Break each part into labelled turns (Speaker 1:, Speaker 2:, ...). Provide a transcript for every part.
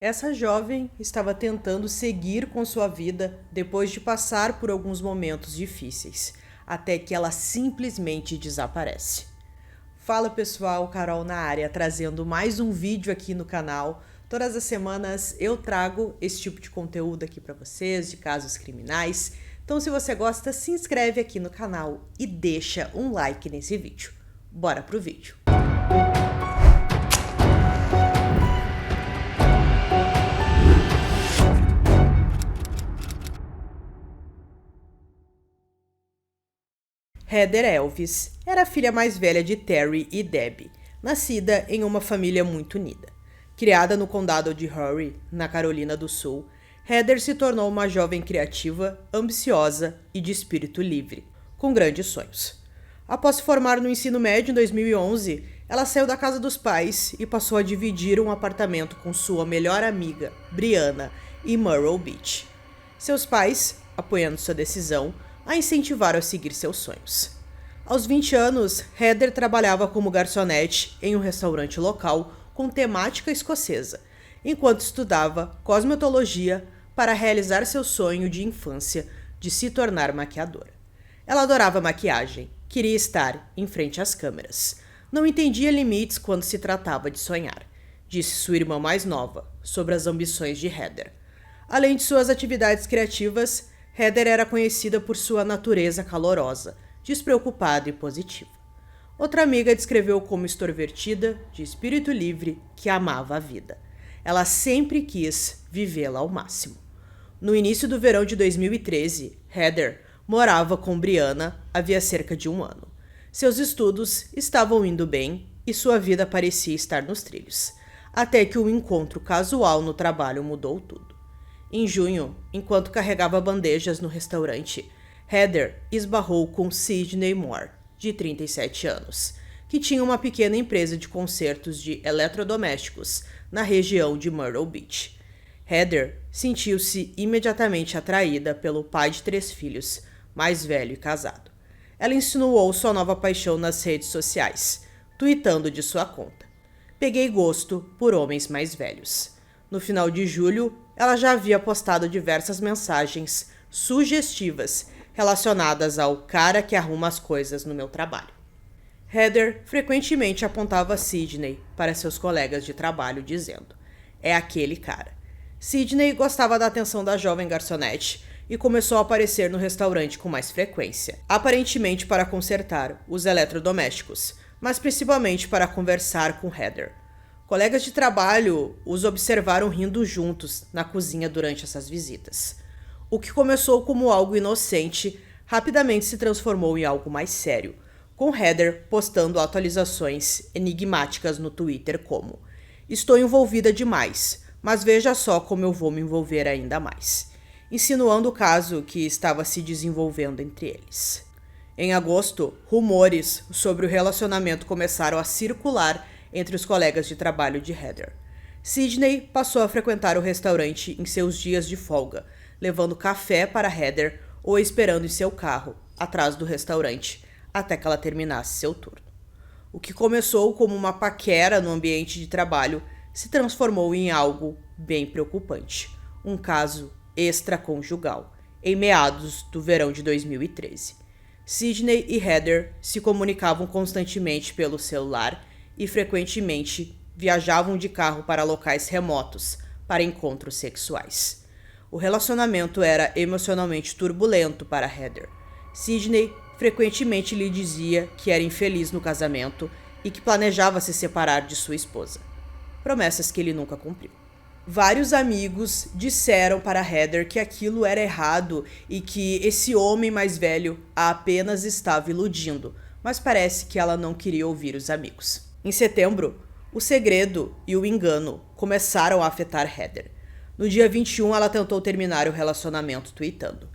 Speaker 1: Essa jovem estava tentando seguir com sua vida depois de passar por alguns momentos difíceis, até que ela simplesmente desaparece. Fala pessoal, Carol na área, trazendo mais um vídeo aqui no canal. Todas as semanas eu trago esse tipo de conteúdo aqui para vocês, de casos criminais. Então se você gosta, se inscreve aqui no canal e deixa um like nesse vídeo. Bora pro vídeo. Heather Elvis era a filha mais velha de Terry e Debbie, nascida em uma família muito unida. Criada no condado de Horry, na Carolina do Sul, Heather se tornou uma jovem criativa, ambiciosa e de espírito livre, com grandes sonhos. Após se formar no ensino médio em 2011, ela saiu da casa dos pais e passou a dividir um apartamento com sua melhor amiga, Brianna, em Myrtle Beach. Seus pais, apoiando sua decisão, a incentivaram a seguir seus sonhos. Aos 20 anos, Heather trabalhava como garçonete em um restaurante local com temática escocesa, enquanto estudava cosmetologia para realizar seu sonho de infância de se tornar maquiadora. Ela adorava maquiagem, queria estar em frente às câmeras. Não entendia limites quando se tratava de sonhar, disse sua irmã mais nova sobre as ambições de Heather. Além de suas atividades criativas, Heather era conhecida por sua natureza calorosa, despreocupada e positiva. Outra amiga descreveu como extrovertida, de espírito livre, que amava a vida. Ela sempre quis vivê-la ao máximo. No início do verão de 2013, Heather morava com Brianna havia cerca de um ano. Seus estudos estavam indo bem e sua vida parecia estar nos trilhos, até que um encontro casual no trabalho mudou tudo. Em junho, enquanto carregava bandejas no restaurante, Heather esbarrou com Sydney Moore, de 37 anos, que tinha uma pequena empresa de consertos de eletrodomésticos na região de Myrtle Beach. Heather sentiu-se imediatamente atraída pelo pai de 3 filhos, mais velho e casado. Ela insinuou sua nova paixão nas redes sociais, tuitando de sua conta: "Peguei gosto por homens mais velhos." No final de julho, ela já havia postado diversas mensagens sugestivas relacionadas ao cara que arruma as coisas no meu trabalho. Heather frequentemente apontava Sydney para seus colegas de trabalho, dizendo: "É aquele cara." Sydney gostava da atenção da jovem garçonete e começou a aparecer no restaurante com mais frequência, aparentemente para consertar os eletrodomésticos, mas principalmente para conversar com Heather. Colegas de trabalho os observaram rindo juntos na cozinha durante essas visitas. O que começou como algo inocente rapidamente se transformou em algo mais sério, com Heather postando atualizações enigmáticas no Twitter como: "Estou envolvida demais, mas veja só como eu vou me envolver ainda mais", insinuando o caso que estava se desenvolvendo entre eles. Em agosto, rumores sobre o relacionamento começaram a circular entre os colegas de trabalho de Heather. Sydney passou a frequentar o restaurante em seus dias de folga, levando café para Heather ou esperando em seu carro, atrás do restaurante, até que ela terminasse seu turno. O que começou como uma paquera no ambiente de trabalho se transformou em algo bem preocupante, um caso extraconjugal, em meados do verão de 2013. Sydney e Heather se comunicavam constantemente pelo celular e frequentemente viajavam de carro para locais remotos para encontros sexuais. O relacionamento era emocionalmente turbulento para Heather. Sydney frequentemente lhe dizia que era infeliz no casamento e que planejava se separar de sua esposa. Promessas que ele nunca cumpriu. Vários amigos disseram para Heather que aquilo era errado e que esse homem mais velho a apenas estava iludindo, mas parece que ela não queria ouvir os amigos. Em setembro, o segredo e o engano começaram a afetar Heather. No dia 21, ela tentou terminar o relacionamento tweetando: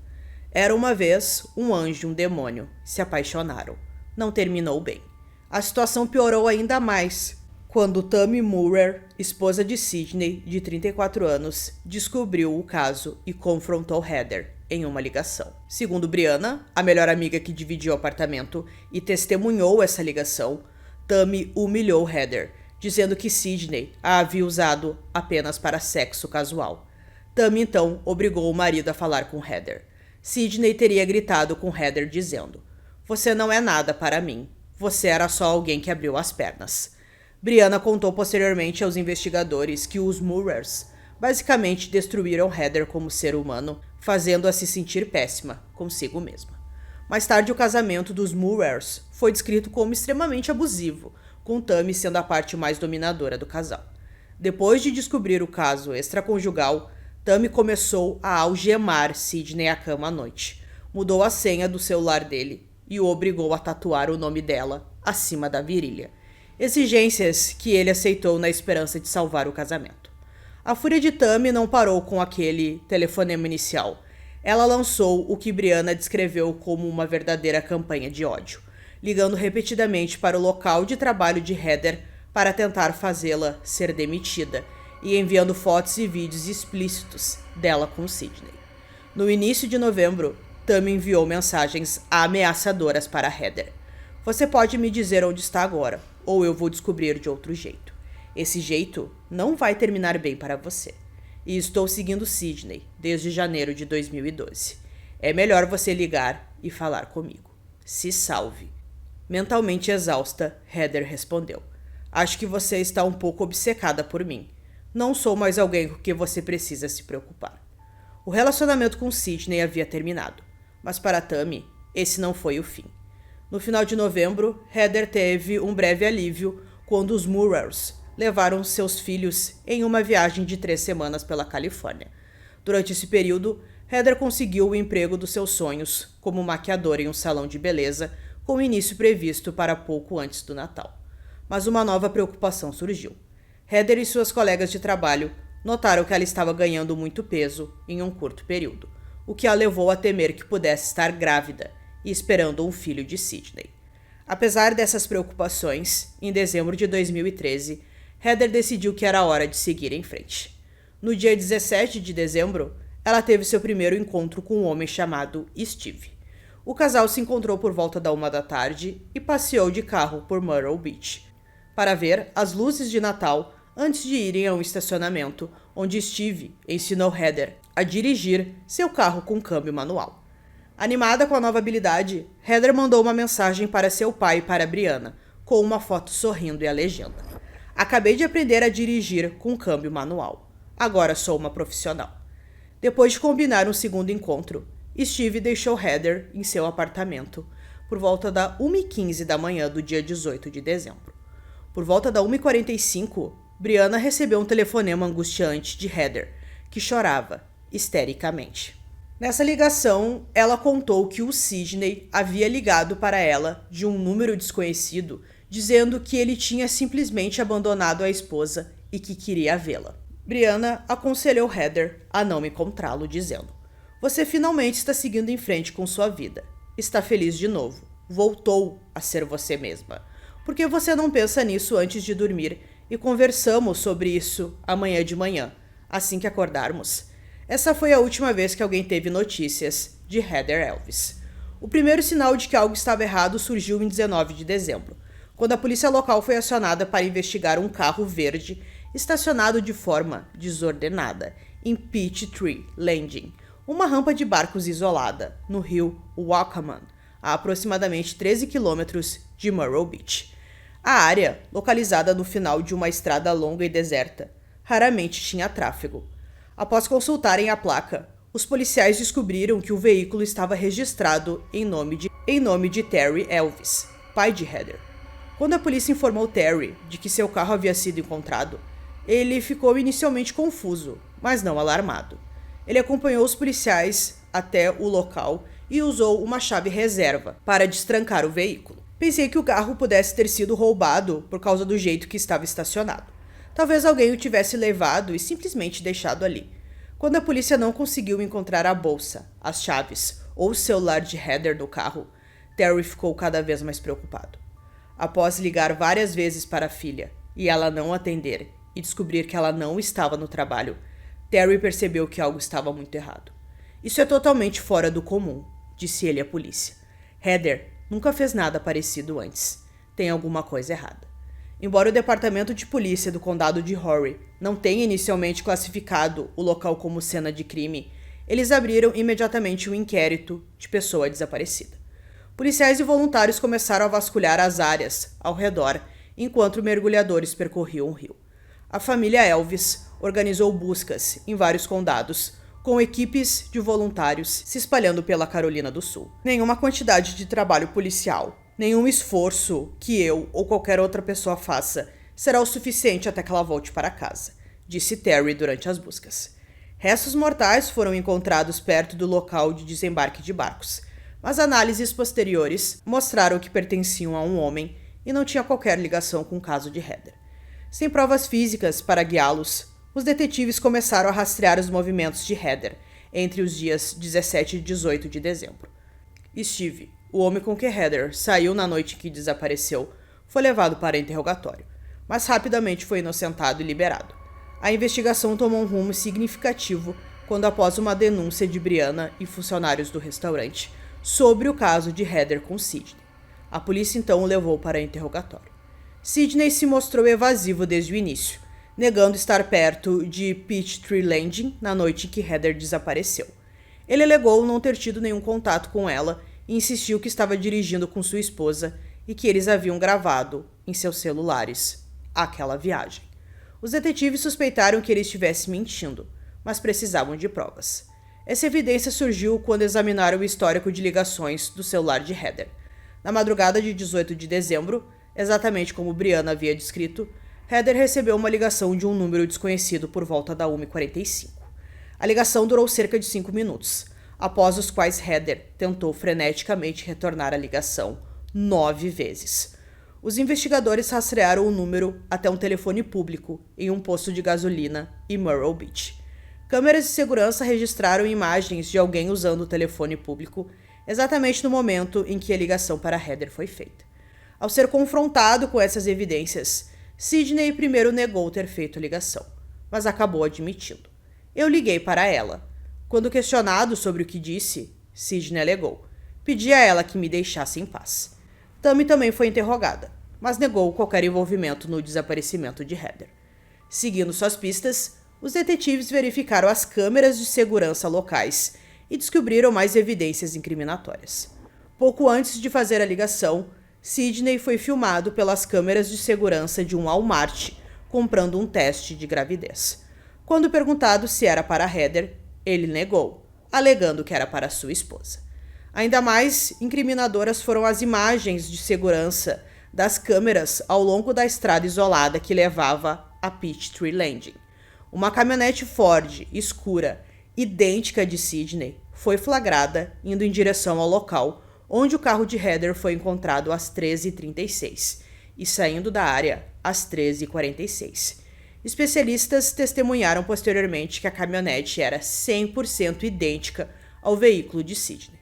Speaker 1: "Era uma vez um anjo e um demônio, se apaixonaram. Não terminou bem." A situação piorou ainda mais quando Tammy Murray, esposa de Sydney, de 34 anos, descobriu o caso e confrontou Heather em uma ligação. Segundo Brianna, a melhor amiga que dividiu o apartamento e testemunhou essa ligação, Tammy humilhou Heather, dizendo que Sidney a havia usado apenas para sexo casual. Tammy então obrigou o marido a falar com Heather. Sidney teria gritado com Heather dizendo: "Você não é nada para mim. Você era só alguém que abriu as pernas." Brianna contou posteriormente aos investigadores que os Murrers basicamente destruíram Heather como ser humano, fazendo-a se sentir péssima consigo mesma. Mais tarde, o casamento dos Murrers foi descrito como extremamente abusivo, com Tammy sendo a parte mais dominadora do casal. Depois de descobrir o caso extraconjugal, Tammy começou a algemar Sidney à cama à noite, mudou a senha do celular dele e o obrigou a tatuar o nome dela acima da virilha. Exigências que ele aceitou na esperança de salvar o casamento. A fúria de Tammy não parou com aquele telefonema inicial. Ela lançou o que Brianna descreveu como uma verdadeira campanha de ódio, ligando repetidamente para o local de trabalho de Heather para tentar fazê-la ser demitida e enviando fotos e vídeos explícitos dela com Sidney. No início de novembro, Tammy enviou mensagens ameaçadoras para Heather. "Você pode me dizer onde está agora, ou eu vou descobrir de outro jeito. Esse jeito não vai terminar bem para você. E estou seguindo Sidney desde janeiro de 2012. É melhor você ligar e falar comigo. Se salve." Mentalmente exausta, Heather respondeu: "Acho que você está um pouco obcecada por mim. Não sou mais alguém com quem você precisa se preocupar." O relacionamento com Sidney havia terminado, mas para Tammy, esse não foi o fim. No final de novembro, Heather teve um breve alívio quando os Murrers levaram seus filhos em uma viagem de 3 semanas pela Califórnia. Durante esse período, Heather conseguiu o emprego dos seus sonhos como maquiadora em um salão de beleza, com o início previsto para pouco antes do Natal. Mas uma nova preocupação surgiu. Heather e suas colegas de trabalho notaram que ela estava ganhando muito peso em um curto período, o que a levou a temer que pudesse estar grávida e esperando um filho de Sidney. Apesar dessas preocupações, em dezembro de 2013, Heather decidiu que era hora de seguir em frente. No dia 17 de dezembro, ela teve seu primeiro encontro com um homem chamado Steve. O casal se encontrou por volta da 1 da tarde e passeou de carro por Myrtle Beach para ver as luzes de Natal antes de irem a um estacionamento, onde Steve ensinou Heather a dirigir seu carro com câmbio manual. Animada com a nova habilidade, Heather mandou uma mensagem para seu pai e para Brianna, com uma foto sorrindo e a legenda: "Acabei de aprender a dirigir com câmbio manual. Agora sou uma profissional." Depois de combinar um segundo encontro, Steve deixou Heather em seu apartamento por volta da 1h15 da manhã do dia 18 de dezembro. Por volta da 1h45, Brianna recebeu um telefonema angustiante de Heather, que chorava histericamente. Nessa ligação, ela contou que o Sidney havia ligado para ela de um número desconhecido, dizendo que ele tinha simplesmente abandonado a esposa e que queria vê-la. Brianna aconselhou Heather a não encontrá-lo, dizendo: "Você finalmente está seguindo em frente com sua vida. Está feliz de novo. Voltou a ser você mesma. Por que você não pensa nisso antes de dormir e conversamos sobre isso amanhã de manhã, assim que acordarmos?" Essa foi a última vez que alguém teve notícias de Heather Elvis. O primeiro sinal de que algo estava errado surgiu em 19 de dezembro, quando a polícia local foi acionada para investigar um carro verde estacionado de forma desordenada em Peachtree Landing, uma rampa de barcos isolada no rio Wacaman, a aproximadamente 13 quilômetros de Myrtle Beach. A área, localizada no final de uma estrada longa e deserta, raramente tinha tráfego. Após consultarem a placa, os policiais descobriram que o veículo estava registrado em nome de Terry Elvis, pai de Heather. Quando a polícia informou Terry de que seu carro havia sido encontrado, ele ficou inicialmente confuso, mas não alarmado. Ele acompanhou os policiais até o local e usou uma chave reserva para destrancar o veículo. Pensei que o carro pudesse ter sido roubado por causa do jeito que estava estacionado. Talvez alguém o tivesse levado e simplesmente deixado ali. Quando a polícia não conseguiu encontrar a bolsa, as chaves ou o celular de Heather no carro, Terry ficou cada vez mais preocupado. Após ligar várias vezes para a filha e ela não atender e descobrir que ela não estava no trabalho, Terry percebeu que algo estava muito errado. "Isso é totalmente fora do comum", disse ele à polícia. "Heather nunca fez nada parecido antes. Tem alguma coisa errada." Embora o Departamento de Polícia do Condado de Horry não tenha inicialmente classificado o local como cena de crime, eles abriram imediatamente um inquérito de pessoa desaparecida. Policiais e voluntários começaram a vasculhar as áreas ao redor enquanto mergulhadores percorriam o rio. A família Elvis organizou buscas em vários condados, com equipes de voluntários se espalhando pela Carolina do Sul. Nenhuma quantidade de trabalho policial, nenhum esforço que eu ou qualquer outra pessoa faça será o suficiente até que ela volte para casa, disse Terry durante as buscas. Restos mortais foram encontrados perto do local de desembarque de barcos, mas análises posteriores mostraram que pertenciam a um homem e não tinha qualquer ligação com o caso de Heather. Sem provas físicas para guiá-los, os detetives começaram a rastrear os movimentos de Heather entre os dias 17 e 18 de dezembro. Steve, o homem com que Heather saiu na noite em que desapareceu, foi levado para interrogatório, mas rapidamente foi inocentado e liberado. A investigação tomou um rumo significativo quando, após uma denúncia de Brianna e funcionários do restaurante sobre o caso de Heather com Sidney, a polícia então o levou para interrogatório. Sidney se mostrou evasivo desde o início, negando estar perto de Peachtree Landing na noite em que Heather desapareceu. Ele alegou não ter tido nenhum contato com ela e insistiu que estava dirigindo com sua esposa e que eles haviam gravado em seus celulares aquela viagem. Os detetives suspeitaram que ele estivesse mentindo, mas precisavam de provas. Essa evidência surgiu quando examinaram o histórico de ligações do celular de Heather. Na madrugada de 18 de dezembro, exatamente como Brianna havia descrito, Heather recebeu uma ligação de um número desconhecido por volta da 1h45. A ligação durou cerca de 5 minutos, após os quais Heather tentou freneticamente retornar a ligação 9 vezes. Os investigadores rastrearam o número até um telefone público em um posto de gasolina em Myrtle Beach. Câmeras de segurança registraram imagens de alguém usando o telefone público exatamente no momento em que a ligação para Heather foi feita. Ao ser confrontado com essas evidências, Sidney primeiro negou ter feito a ligação, mas acabou admitindo. Eu liguei para ela. Quando questionado sobre o que disse, Sidney alegou. Pedi a ela que me deixasse em paz. Tammy também foi interrogada, mas negou qualquer envolvimento no desaparecimento de Heather. Seguindo suas pistas, os detetives verificaram as câmeras de segurança locais e descobriram mais evidências incriminatórias. Pouco antes de fazer a ligação, Sidney foi filmado pelas câmeras de segurança de um Walmart comprando um teste de gravidez. Quando perguntado se era para Heather, ele negou, alegando que era para sua esposa. Ainda mais incriminadoras foram as imagens de segurança das câmeras ao longo da estrada isolada que levava a Peachtree Landing. Uma caminhonete Ford escura, idêntica de Sidney, foi flagrada indo em direção ao local onde o carro de Heather foi encontrado às 13h36 e saindo da área às 13h46. Especialistas testemunharam posteriormente que a caminhonete era 100% idêntica ao veículo de Sidney.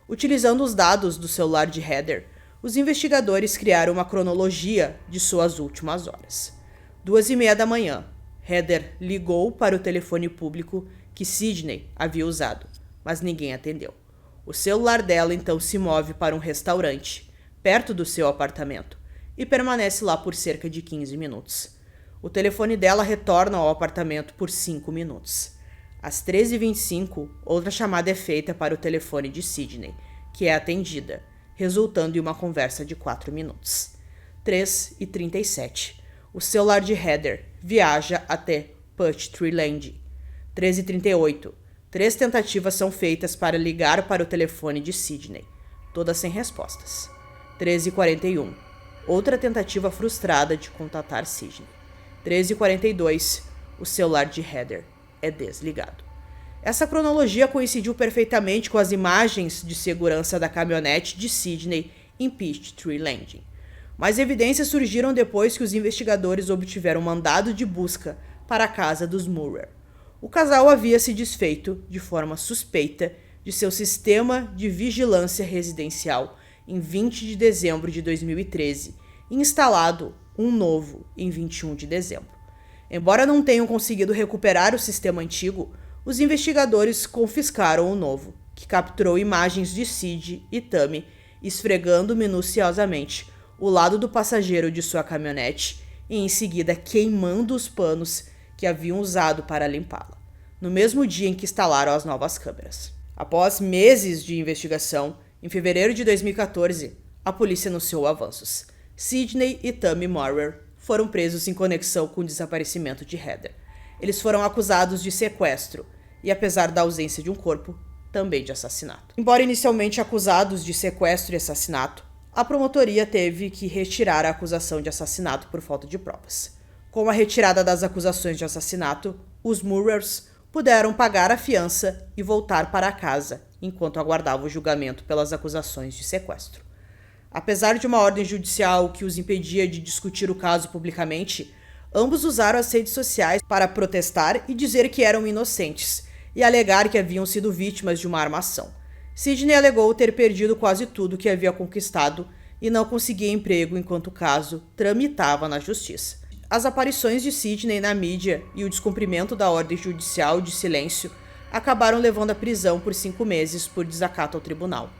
Speaker 1: Utilizando os dados do celular de Heather, os investigadores criaram uma cronologia de suas últimas horas. 2h30 da manhã, Heather ligou para o telefone público que Sidney havia usado, mas ninguém atendeu. O celular dela então se move para um restaurante, perto do seu apartamento, e permanece lá por cerca de 15 minutos. O telefone dela retorna ao apartamento por 5 minutos. Às 13h25, outra chamada é feita para o telefone de Sidney, que é atendida, resultando em uma conversa de 4 minutos. 3h37. O celular de Heather viaja até Peachtree Landing. 13h38. 3 tentativas são feitas para ligar para o telefone de Sidney, todas sem respostas. 13h41. Outra tentativa frustrada de contatar Sidney. 13h42. O celular de Heather é desligado. Essa cronologia coincidiu perfeitamente com as imagens de segurança da caminhonete de Sidney em Peachtree Landing. Mais evidências surgiram depois que os investigadores obtiveram mandado de busca para a casa dos Murrer. O casal havia se desfeito, de forma suspeita, de seu sistema de vigilância residencial em 20 de dezembro de 2013 e instalado um novo em 21 de dezembro. Embora não tenham conseguido recuperar o sistema antigo, os investigadores confiscaram o novo, que capturou imagens de Sid e Tammy esfregando minuciosamente o lado do passageiro de sua caminhonete e em seguida queimando os panos que haviam usado para limpá-la, no mesmo dia em que instalaram as novas câmeras. Após meses de investigação, em fevereiro de 2014, a polícia anunciou avanços. Sidney e Tammy Maurer foram presos em conexão com o desaparecimento de Heather. Eles foram acusados de sequestro e, apesar da ausência de um corpo, também de assassinato. Embora inicialmente acusados de sequestro e assassinato, a promotoria teve que retirar a acusação de assassinato por falta de provas. Com a retirada das acusações de assassinato, os Maurers puderam pagar a fiança e voltar para casa enquanto aguardavam o julgamento pelas acusações de sequestro. Apesar de uma ordem judicial que os impedia de discutir o caso publicamente, ambos usaram as redes sociais para protestar e dizer que eram inocentes e alegar que haviam sido vítimas de uma armação. Sidney alegou ter perdido quase tudo que havia conquistado e não conseguia emprego enquanto o caso tramitava na justiça. As aparições de Sidney na mídia e o descumprimento da ordem judicial de silêncio acabaram levando à prisão por 5 meses por desacato ao tribunal.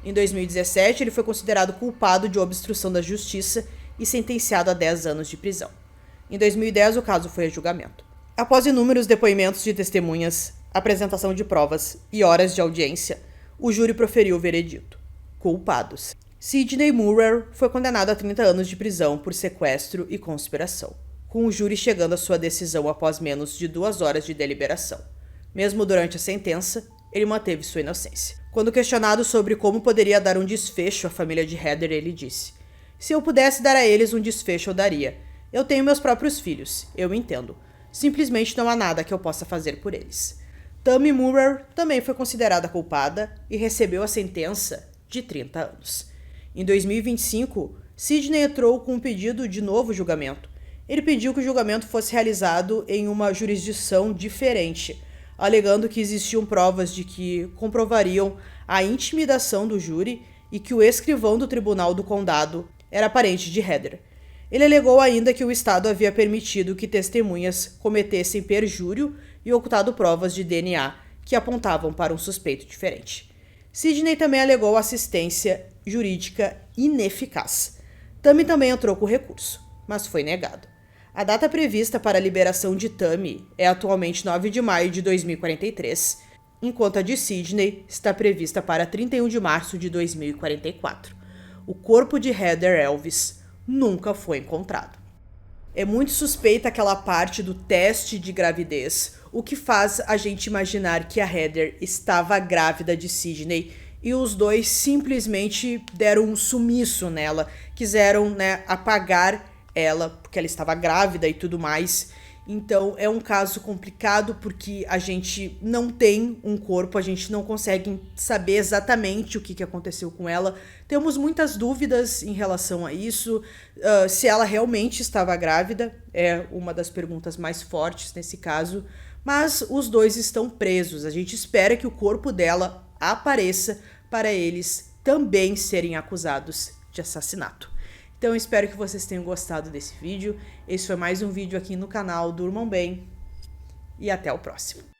Speaker 1: Em 2017, ele foi considerado culpado de obstrução da justiça e sentenciado a 10 anos de prisão. Em 2010, o caso foi a julgamento. Após inúmeros depoimentos de testemunhas, apresentação de provas e horas de audiência, o júri proferiu o veredito: culpados. Sidney Maurer foi condenado a 30 anos de prisão por sequestro e conspiração, com o júri chegando à sua decisão após menos de 2 horas de deliberação. Mesmo durante a sentença, ele manteve sua inocência. Quando questionado sobre como poderia dar um desfecho à família de Heather, ele disse: "Se eu pudesse dar a eles um desfecho, eu daria. Eu tenho meus próprios filhos, eu entendo. Simplesmente não há nada que eu possa fazer por eles." Tammy Maurer também foi considerada culpada e recebeu a sentença de 30 anos. Em 2025, Sidney entrou com um pedido de novo julgamento. Ele pediu que o julgamento fosse realizado em uma jurisdição diferente, alegando que existiam provas de que comprovariam a intimidação do júri e que o escrivão do tribunal do condado era parente de Heather. Ele alegou ainda que o Estado havia permitido que testemunhas cometessem perjúrio e ocultado provas de DNA que apontavam para um suspeito diferente. Sidney também alegou assistência jurídica ineficaz. Tammy também entrou com recurso, mas foi negado. A data prevista para a liberação de Tammy é atualmente 9 de maio de 2043, enquanto a de Sidney está prevista para 31 de março de 2044. O corpo de Heather Elvis nunca foi encontrado. É muito suspeita aquela parte do teste de gravidez, o que faz a gente imaginar que a Heather estava grávida de Sidney e os dois simplesmente deram um sumiço nela, quiseram, apagar ela porque ela estava grávida e tudo mais. Então é um caso complicado porque a gente não tem um corpo, a gente não consegue saber exatamente o que aconteceu com ela. Temos muitas dúvidas em relação a isso. Se ela realmente estava grávida é uma das perguntas mais fortes nesse caso. Mas os dois estão presos. A gente espera que o corpo dela apareça para eles também serem acusados de assassinato. Então eu espero que vocês tenham gostado desse vídeo. Esse foi mais um vídeo aqui no canal Durmam Bem e até o próximo.